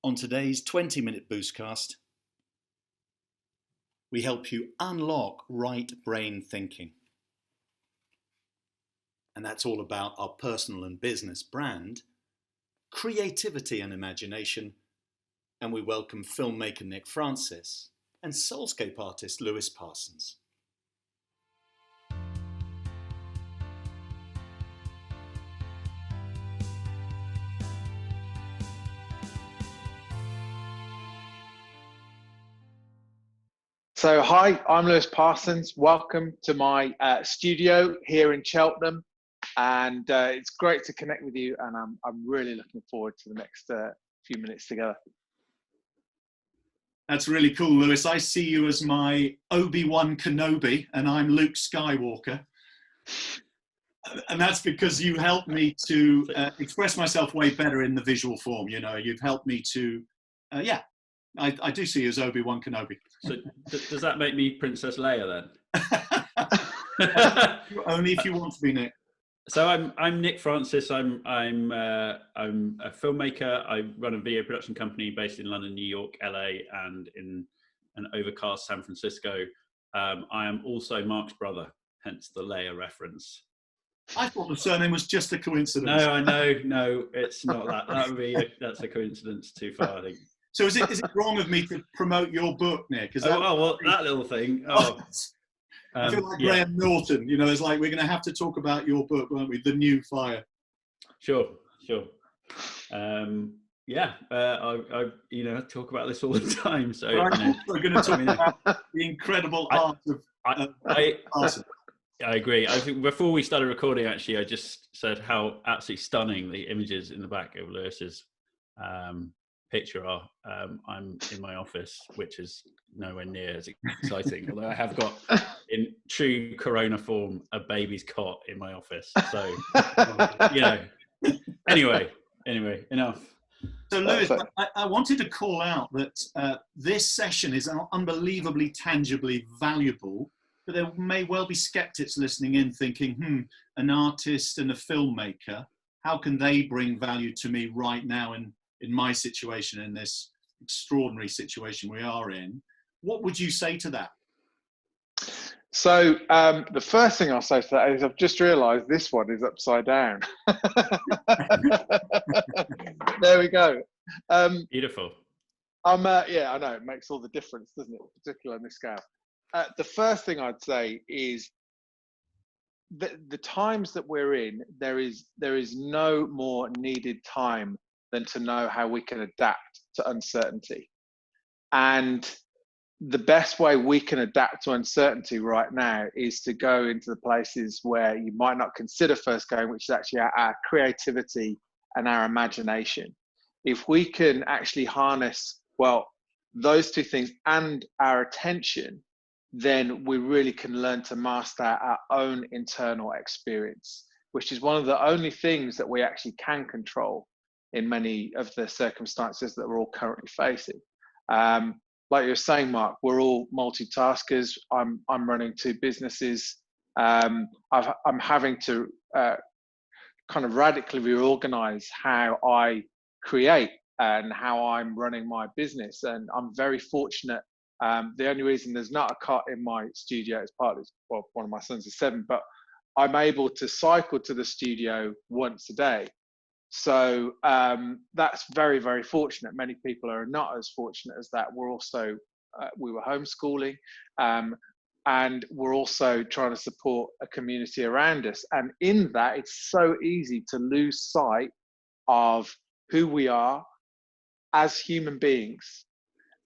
On today's 20-minute Boostcast, we help you unlock right brain thinking. And that's all about our personal and business brand, creativity and imagination, and we welcome filmmaker Nick Francis and soulscape artist Lewis Parsons. So hi, I'm Lewis Parsons. Welcome to my studio here in Cheltenham, and it's great to connect with you. And I'm really looking forward to the next few minutes together. That's really cool, Lewis. I see you as my Obi-Wan Kenobi, and I'm Luke Skywalker. And that's because you helped me to express myself way better in the visual form. You know, you've helped me to, I do see you as Obi-Wan Kenobi. So does that make me Princess Leia then? Only if you want to be, Nick. So I'm Nick Francis. I'm a filmmaker. I run a video production company based in London, New York, LA, and in an overcast San Francisco. I am also Mark's brother, hence the Leia reference. I thought the surname was just a coincidence. No, I know. No, it's not that. That's a coincidence too far, I think. So is it wrong of me to promote your book, Nick? That little thing. Oh. I feel like Graham Norton. You know, it's like we're going to have to talk about your book, won't we? The New Fire. Sure. I talk about this all the time. So we're going to talk about the incredible art of. I agree. I think before we started recording, actually, I just said how absolutely stunning the images in the back of Lewis's picture are. I'm in my office, which is nowhere near as exciting, although I have got, in true Corona form, a baby's cot in my office. So, Anyway, enough. So, Lewis, I wanted to call out that this session is unbelievably tangibly valuable, but there may well be skeptics listening in thinking, an artist and a filmmaker, how can they bring value to me right now in my situation, in this extraordinary situation we are in? What would you say to that? So the first thing I'll say to that is I've just realised this one is upside down. There we go. Beautiful. I know, it makes all the difference, doesn't it, particularly on this scale. The first thing I'd say is the times that we're in, there is no more needed time than to know how we can adapt to uncertainty. And the best way we can adapt to uncertainty right now is to go into the places where you might not consider first going, which is actually our creativity and our imagination. If we can actually harness, those two things and our attention, then we really can learn to master our own internal experience, which is one of the only things that we actually can control in many of the circumstances that we're all currently facing. Like you were saying, Mark, we're all multitaskers. I'm running two businesses. I'm having to kind of radically reorganize how I create and how I'm running my business. And I'm very fortunate. The only reason there's not a cot in my studio is partly, one of my sons is 7, but I'm able to cycle to the studio once a day. So that's very, very fortunate. Many people are not as fortunate as that. We're also, we were homeschooling, and we're also trying to support a community around us. And in that, it's so easy to lose sight of who we are as human beings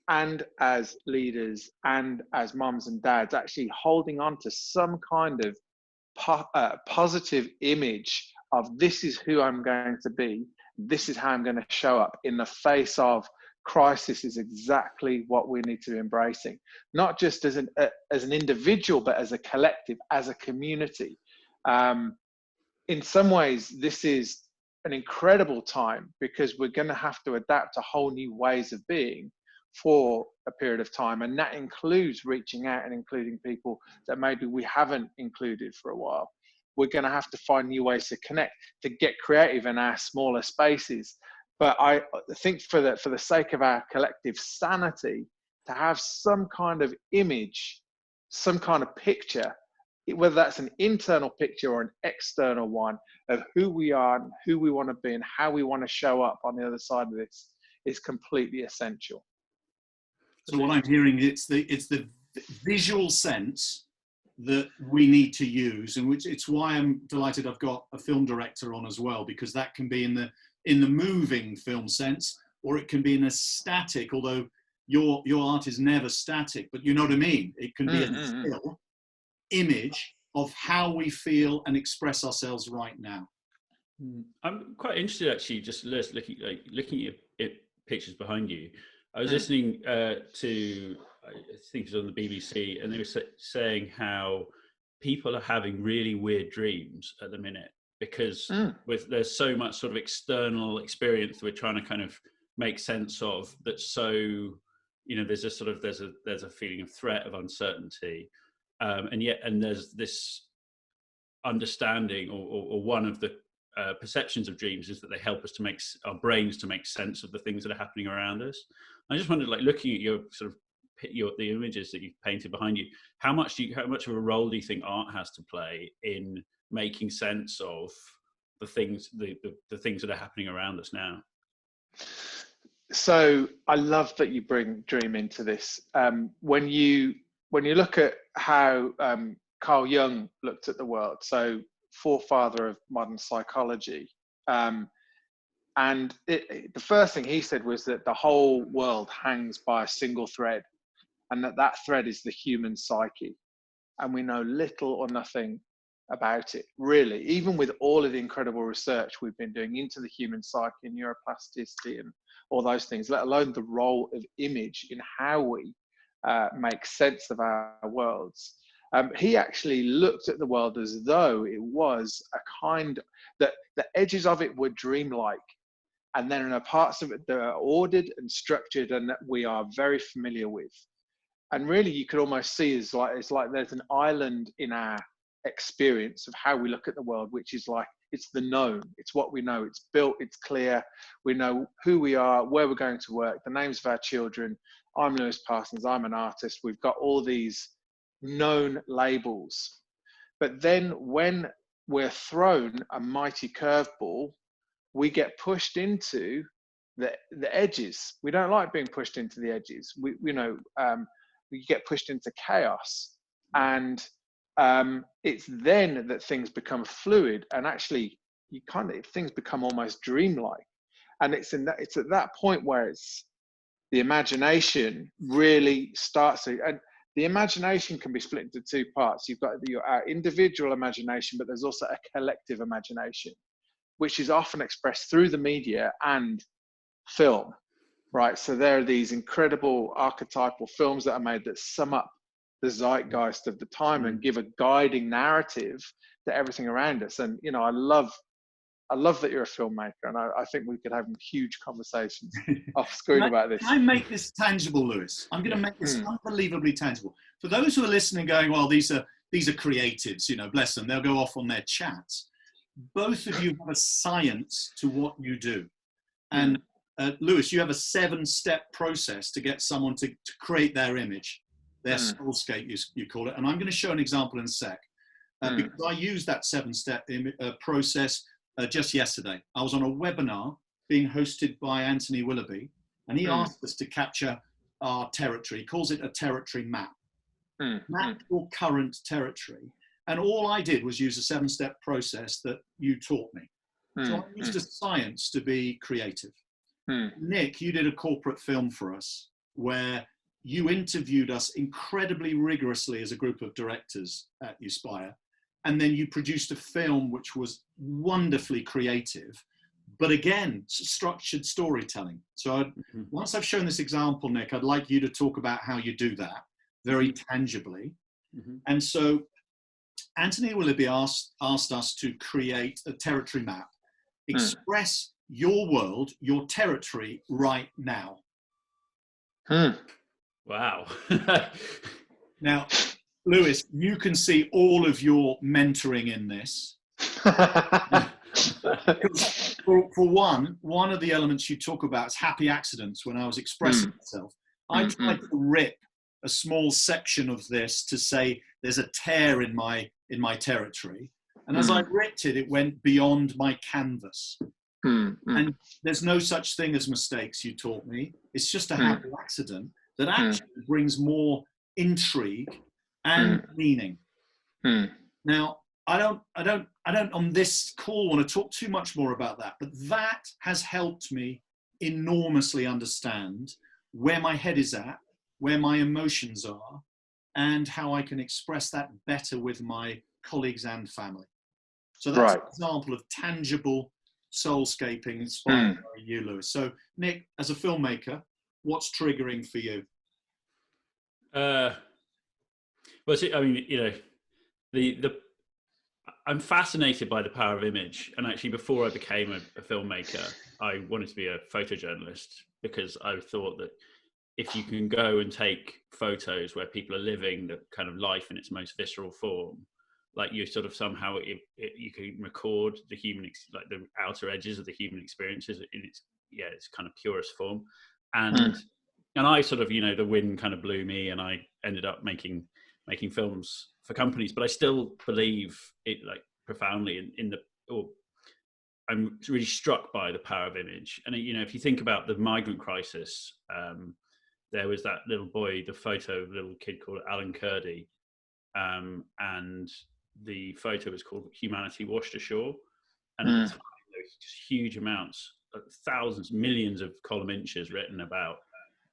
and as leaders and as mums and dads, actually holding on to some kind of positive image of this is who I'm going to be, this is how I'm going to show up in the face of crisis is exactly what we need to be embracing, not just as an individual, but as a collective, as a community. In some ways, this is an incredible time because we're going to have to adapt to whole new ways of being for a period of time. And that includes reaching out and including people that maybe we haven't included for a while. We're going to have to find new ways to connect, to get creative in our smaller spaces. But I think for the sake of our collective sanity, to have some kind of image, some kind of picture, whether that's an internal picture or an external one of who we are and who we want to be and how we want to show up on the other side of this, is completely essential. So what I'm hearing, it's the visual sense that we need to use, and which it's why I'm delighted I've got a film director on as well, because that can be in the moving film sense, or it can be in a static, although your art is never static, but you know what I mean? It can be a still image of how we feel and express ourselves right now. I'm quite interested, actually, just looking at pictures behind you. I was listening to, I think it was on the BBC, and they were saying how people are having really weird dreams at the minute because there's so much sort of external experience that we're trying to kind of make sense of. That's so, there's a feeling of threat, of uncertainty, and there's this understanding, or one of the perceptions of dreams is that they help us to make our brains to make sense of the things that are happening around us. I just wondered, like, looking at your sort of the images that you've painted behind you, how much of a role do you think art has to play in making sense of the things the things that are happening around us now? So I love that you bring dream into this. When you look at how Carl Jung looked at the world, so forefather of modern psychology, and the first thing he said was that the whole world hangs by a single thread, and that thread is the human psyche, and we know little or nothing about it, really, even with all of the incredible research we've been doing into the human psyche and neuroplasticity and all those things, let alone the role of image in how we make sense of our worlds. He actually looked at the world as though it was a kind that the edges of it were dreamlike, and then there are parts of it that are ordered and structured and that we are very familiar with. And really, you could almost see it's like there's an island in our experience of how we look at the world, which is like, it's the known, it's what we know, it's built, it's clear, we know who we are, where we're going to work, the names of our children. I'm Lewis Parsons, I'm an artist. We've got all these known labels. But then when we're thrown a mighty curveball, we get pushed into the edges. We don't like being pushed into the edges. We get pushed into chaos, and it's then that things become fluid, and actually things become almost dreamlike. And it's at that point where it's the imagination really starts to, and the imagination can be split into two parts. You've got our individual imagination, but there's also a collective imagination, which is often expressed through the media and film, right? So there are these incredible archetypal films that are made that sum up the zeitgeist of the time and give a guiding narrative to everything around us. And, I love that you're a filmmaker, and I think we could have huge conversations off screen about this. Can I make this tangible, Lewis? I'm going to make this unbelievably tangible. For those who are listening going, well, these are creatives, bless them, they'll go off on their chats. Both of you have a science to what you do. And Lewis, you have a 7-step process to get someone to create their image, their soulscape, you call it. And I'm going to show an example in a sec. Because I used that 7-step process just yesterday. I was on a webinar being hosted by Anthony Willoughby, and he asked us to capture our territory. He calls it a territory map. Map your current territory. And all I did was use a 7-step process that you taught me. So I used a science to be creative. Nick, you did a corporate film for us where you interviewed us incredibly rigorously as a group of directors at Uspire. And then you produced a film which was wonderfully creative, but again, structured storytelling. So once I've shown this example, Nick, I'd like you to talk about how you do that very tangibly. And so Anthony Willoughby asked us to create a territory map, express your world, your territory right now. Wow. Now, Lewis, you can see all of your mentoring in this. For one of the elements you talk about is happy accidents. When I was expressing myself, I tried to rip a small section of this to say there's a tear in my territory, and as I ripped it, it went beyond my canvas. And there's no such thing as mistakes, you taught me. It's just a happy accident that actually brings more intrigue and meaning. Now, I don't on this call want to talk too much more about that, but that has helped me enormously understand where my head is at, where my emotions are, and how I can express that better with my colleagues and family. So that's an example of tangible soulscaping inspired by you, Lewis. So, Nick, as a filmmaker, what's triggering for you? Well, see, I mean, you know, I'm fascinated by the power of image. And actually, before I became a filmmaker, I wanted to be a photojournalist, because I thought that if you can go and take photos where people are living the kind of life in its most visceral form, like you sort of somehow you can record the human, like the outer edges of the human experiences in its kind of purest form. And I sort of, you know, the wind kind of blew me, and I ended up making films for companies. But I still believe it, like, profoundly I'm really struck by the power of image. And, you know, if you think about the migrant crisis, there was that little boy, the photo of a little kid called Alan Kurdi, and the photo was called Humanity Washed Ashore. And at the time, there was just huge amounts, thousands, millions of column inches written about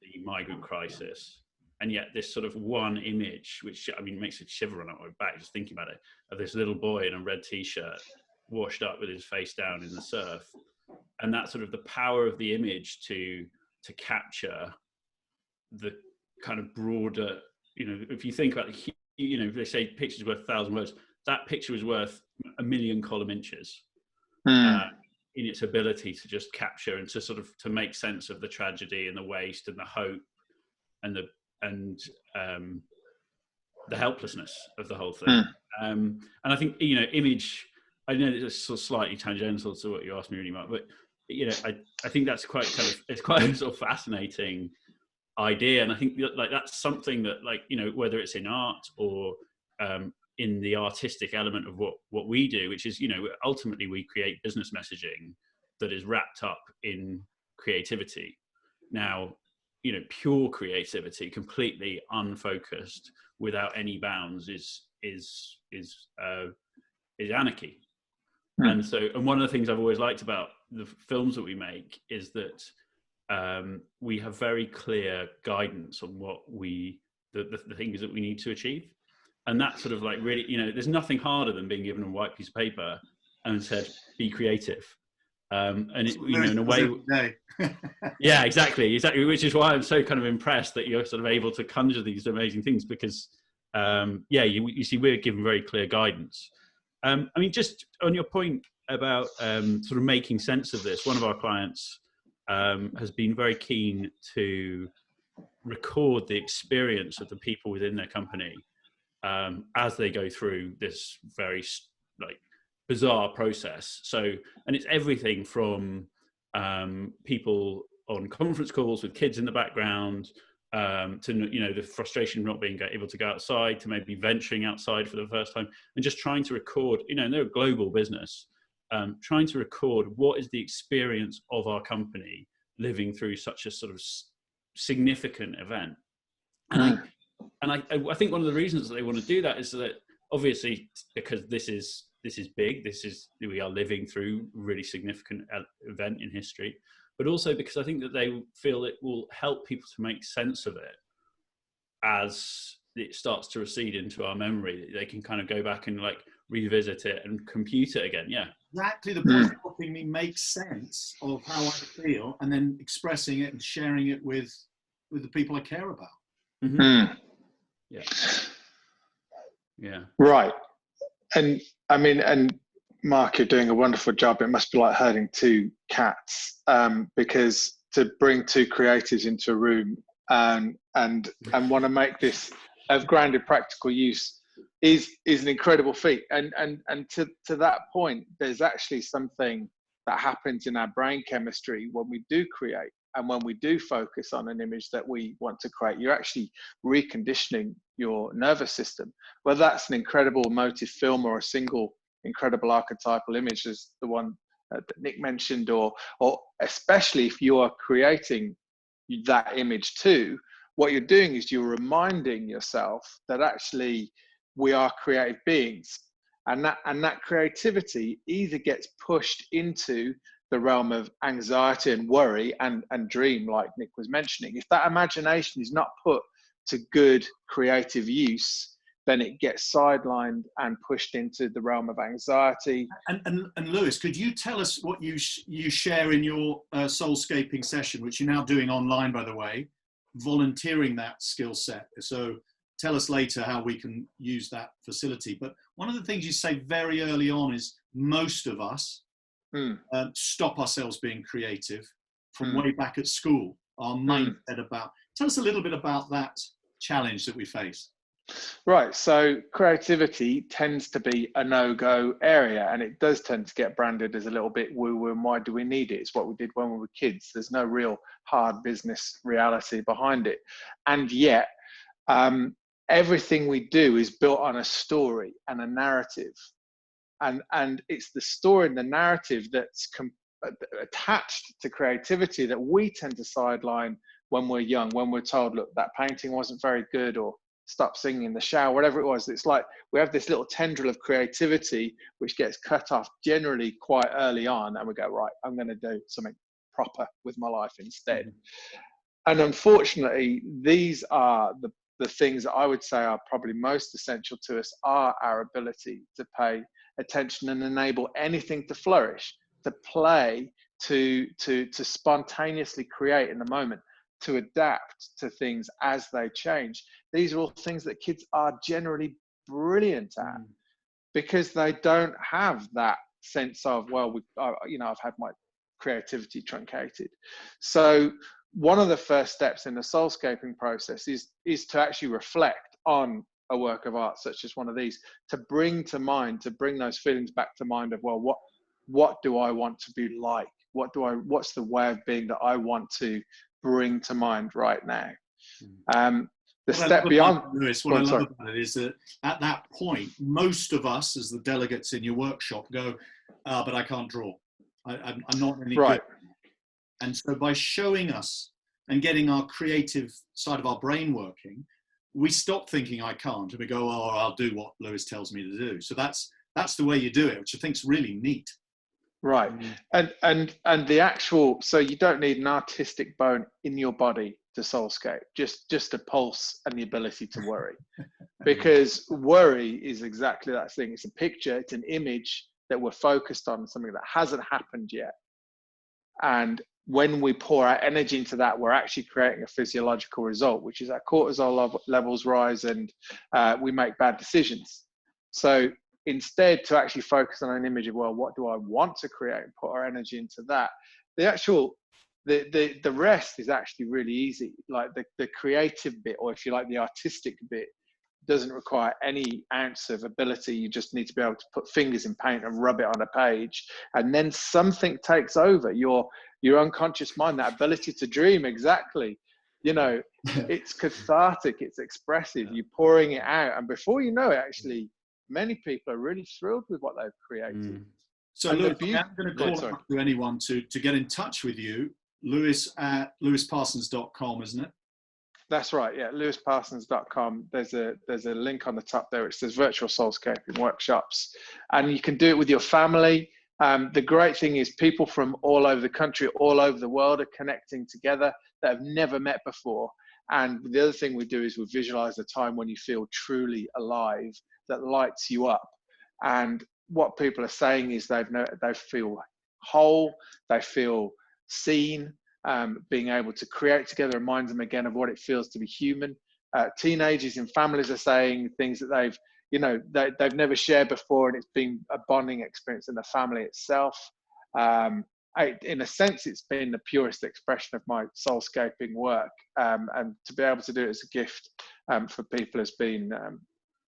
the migrant crisis. And yet this sort of one image, which, I mean, makes a shiver on my back just thinking about it, of this little boy in a red t-shirt washed up with his face down in the surf. And that sort of the power of the image to capture the kind of broader, you know, if you think about, you know, they say picture's worth 1,000 words, that picture was worth 1,000,000 column inches in its ability to just capture and to sort of to make sense of the tragedy and the waste and the hope and the helplessness of the whole thing. And I think, you know, image, I know it's sort of slightly tangential to what you asked me, really, Mark, but, you know, I think that's quite kind of, it's quite a sort of fascinating idea. And I think, like, that's something that, like, you know, whether it's in art or in the artistic element of what we do, which is, you know, ultimately we create business messaging that is wrapped up in creativity. Now, you know, pure creativity, completely unfocused, without any bounds, is anarchy. And so, and one of the things I've always liked about the films that we make is that we have very clear guidance on what the things that we need to achieve. And that sort of, like, really, you know, there's nothing harder than being given a white piece of paper and said, be creative. And it, you know, in a way, yeah, exactly, which is why I'm so kind of impressed that you're sort of able to conjure these amazing things, because you see, we're given very clear guidance. I mean, just on your point about sort of making sense of this, one of our clients has been very keen to record the experience of the people within their company as they go through this very, like, bizarre process. So, and it's everything from people on conference calls with kids in the background, to, you know, the frustration of not being able to go outside, to maybe venturing outside for the first time, and just trying to record, you know, and they're a global business, trying to record what is the experience of our company living through such a sort of significant event. And I think one of the reasons that they want to do that is that, obviously, because this is big, we are living through a really significant event in history, but also because I think that they feel it will help people to make sense of it as it starts to recede into our memory. They can kind of go back and, like, revisit it and compute it again. Yeah, exactly the point of helping me make sense of how I feel, and then expressing it and sharing it with the people I care about. Yeah. Right. And I mean, and Mark, you're doing a wonderful job. It must be like herding two cats, because to bring two creatives into a room and want to make this of grounded practical use is an incredible feat. And to that point, there's actually something that happens in our brain chemistry when we do create and when we do focus on an image that we want to create. You're actually reconditioning your nervous system, whether that's an incredible emotive film or a single incredible archetypal image as the one that Nick mentioned, or especially if you are creating that image too, what you're doing is you're reminding yourself that actually we are creative beings, and that creativity either gets pushed into the realm of anxiety and worry and dream, like Nick was mentioning. If that imagination is not put to good creative use, then it gets sidelined and pushed into the realm of anxiety. And Lewis, could you tell us what you share in your soulscaping session, which you're now doing online, by the way, volunteering that skill set? So tell us later how we can use that facility. But one of the things you say very early on is most of us stop ourselves being creative from way back at school. Our mindset about. Tell us a little bit about that challenge that we face. Right, so creativity tends to be a no-go area, and it does tend to get branded as a little bit woo-woo, and why do we need it? It's what we did when we were kids. There's no real hard business reality behind it. And yet, everything we do is built on a story and a narrative. And it's the story and the narrative that's attached to creativity that we tend to sideline when we're young, when we're told, look, that painting wasn't very good, or stop singing in the shower, whatever it was. It's like we have this little tendril of creativity which gets cut off generally quite early on, and we go, right, I'm going to do something proper with my life instead. And unfortunately, these are the things that I would say are probably most essential to us, are our ability to pay attention and enable anything to flourish, to play, to spontaneously create in the moment, to adapt to things as they change. These are all things that kids are generally brilliant at, because they don't have that sense of, well, I've had my creativity truncated. So one of the first steps in the soulscaping process is to actually reflect on a work of art such as one of these, to bring those feelings back to mind of, well, what do I want to be like? What's the way of being that I want to bring to mind right now? The step beyond, Lewis, what I love about it is that at that point, most of us, as the delegates in your workshop, go, but I can't draw. I'm not any good. And so by showing us and getting our creative side of our brain working, we stop thinking I can't, and we go, oh, I'll do what Lewis tells me to do. So that's the way you do it, which I think is really neat. Right. And the actual, so you don't need an artistic bone in your body to soulscape, just a pulse and the ability to worry. Because worry is exactly that thing. It's a picture, it's an image that we're focused on, something that hasn't happened yet. And when we pour our energy into that, we're actually creating a physiological result, which is our cortisol levels rise, and we make bad decisions. So instead, to actually focus on an image of, well, what do I want to create, and put our energy into that, the rest is actually really easy. Like the creative bit, or if you like, the artistic bit, doesn't require any ounce of ability. You just need to be able to put fingers in paint and rub it on a page, and then something takes over your unconscious mind, that ability to dream. Exactly. It's cathartic, it's expressive. You're pouring it out, and before you know it, actually, many people are really thrilled with what they've created. So Lewis, I'm going to call up to anyone to get in touch with you. Lewis at lewisparsons.com, isn't it? That's right, yeah, lewisparsons.com. There's a link on the top there which says virtual soulscaping workshops, and you can do it with your family. The great thing is people from all over the country, all over the world, are connecting together that have never met before. And the other thing we do is we visualize the time when you feel truly alive, that lights you up. And what people are saying is they feel whole, they feel seen. Being able to create together reminds them again of what it feels to be human. Teenagers and families are saying things that they've never shared before, and it's been a bonding experience in the family itself. In a sense, it's been the purest expression of my soulscaping work, and to be able to do it as a gift for people has been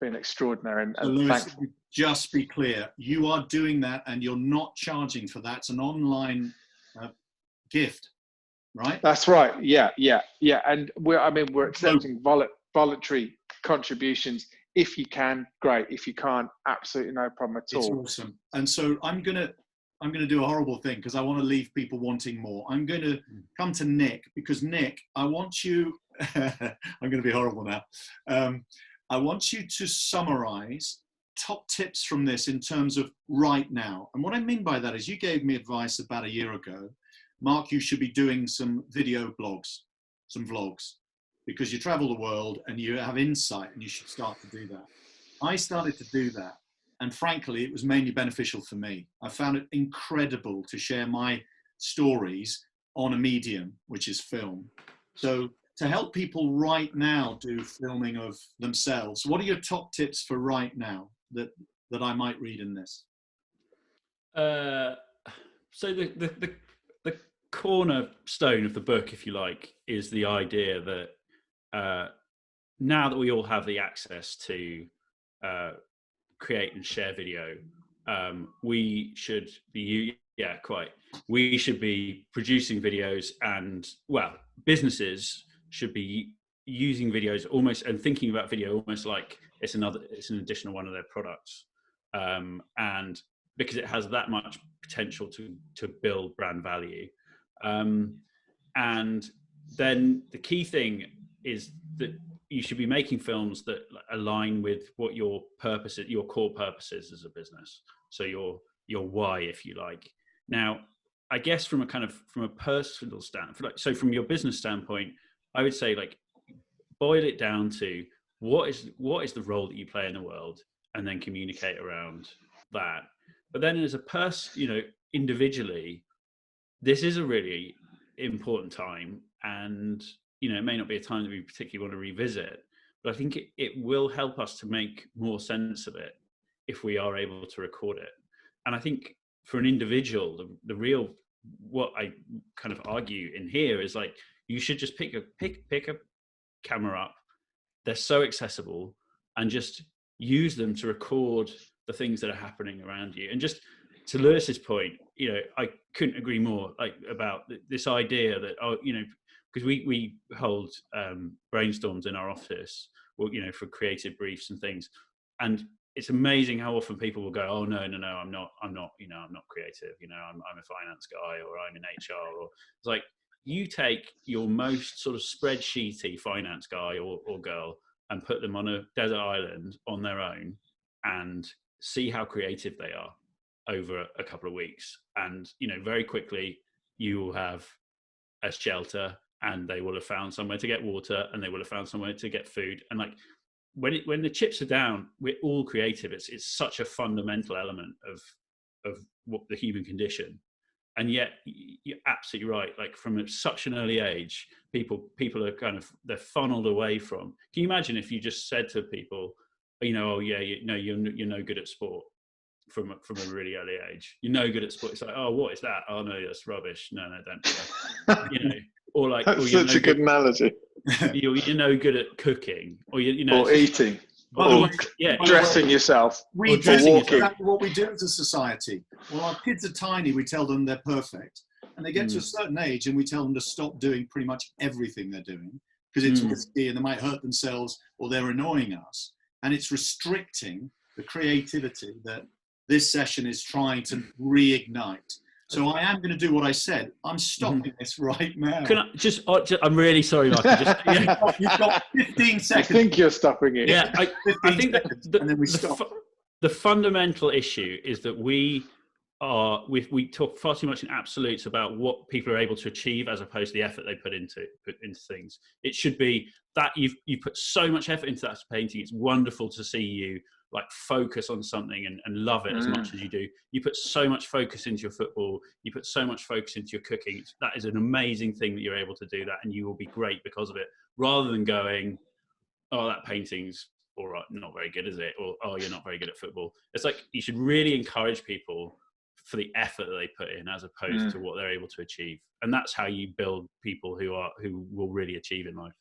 been extraordinary. And So Lewis, thanks. just be clear, you are doing that and you're not charging for that. It's an online gift, right? That's right. Yeah. And we're accepting voluntary contributions. If you can, great. If you can't, absolutely no problem at all. It's awesome. And so I'm gonna do a horrible thing because I want to leave people wanting more. I'm going to come to Nick because Nick, I want you. I'm going to be horrible now. I want you to summarize top tips from this in terms of right now. And what I mean by that is you gave me advice about a year ago. Mark, you should be doing some video blogs, some vlogs, because you travel the world and you have insight and you should start to do that. I started to do that. And frankly, it was mainly beneficial for me. I found it incredible to share my stories on a medium, which is film. So to help people right now do filming of themselves, what are your top tips for right now that I might read in this? So the cornerstone of the book, if you like, is the idea that now that we all have the access to create and share video, we should be we should be producing videos, and businesses should be using videos almost and thinking about video almost like it's an additional one of their products, and because it has that much potential to build brand value. And then the key thing is that you should be making films that align with what your purpose, your core purpose is as a business. So your why, if you like. Now, I guess from a personal standpoint, so from your business standpoint, I would say boil it down to what is the role that you play in the world, and then communicate around that. But then as a person, individually, this is a really important time, and it may not be a time that we particularly want to revisit, but I think it will help us to make more sense of it if we are able to record it. And I think for an individual, the real, what I kind of argue in here is you should just pick a camera up. They're so accessible, and just use them to record the things that are happening around you. And just to Lewis's point, I couldn't agree more about this idea that, because we hold brainstorms in our office, for creative briefs and things, and it's amazing how often people will go, "Oh no, I'm not, I'm not creative. I'm a finance guy, or I'm in HR." Or it's like, you take your most sort of spreadsheety finance guy or girl and put them on a desert island on their own, and see how creative they are over a couple of weeks, and very quickly you will have a shelter, and they will have found somewhere to get water, and they will have found somewhere to get food. And when the chips are down, we're all creative. It's such a fundamental element of what the human condition. And yet you're absolutely right. From such an early age, people are they're funneled away from. Can you imagine if you just said to people, you're no good at sport from a really early age. You're no good at sport. It's like, oh, what is that? Oh no, that's rubbish. No, don't do that. Or that's such a good analogy. You're no good at cooking, or or eating, or dressing yourself. Exactly what we do as a society. Well, our kids are tiny, we tell them they're perfect, and they get to a certain age, and we tell them to stop doing pretty much everything they're doing because it's risky and they might hurt themselves or they're annoying us, and it's restricting the creativity that this session is trying to reignite. So I am going to do what I said. I'm stopping this right now. Can I I'm really sorry, Mark. You've got 15 seconds. I think you're stopping it. Yeah, I think that and then we stop. The fundamental issue is that we talk far too much in absolutes about what people are able to achieve as opposed to the effort they put into things. It should be that you put so much effort into that painting. It's wonderful to see you focus on something and love it as much as you do. You put so much focus into your football. You put so much focus into your cooking. That is an amazing thing that you're able to do that, and you will be great because of it, rather than going, oh, that painting's all right, not very good, is it? Or, oh, you're not very good at football. It's you should really encourage people for the effort that they put in as opposed to what they're able to achieve. And that's how you build people who will really achieve in life.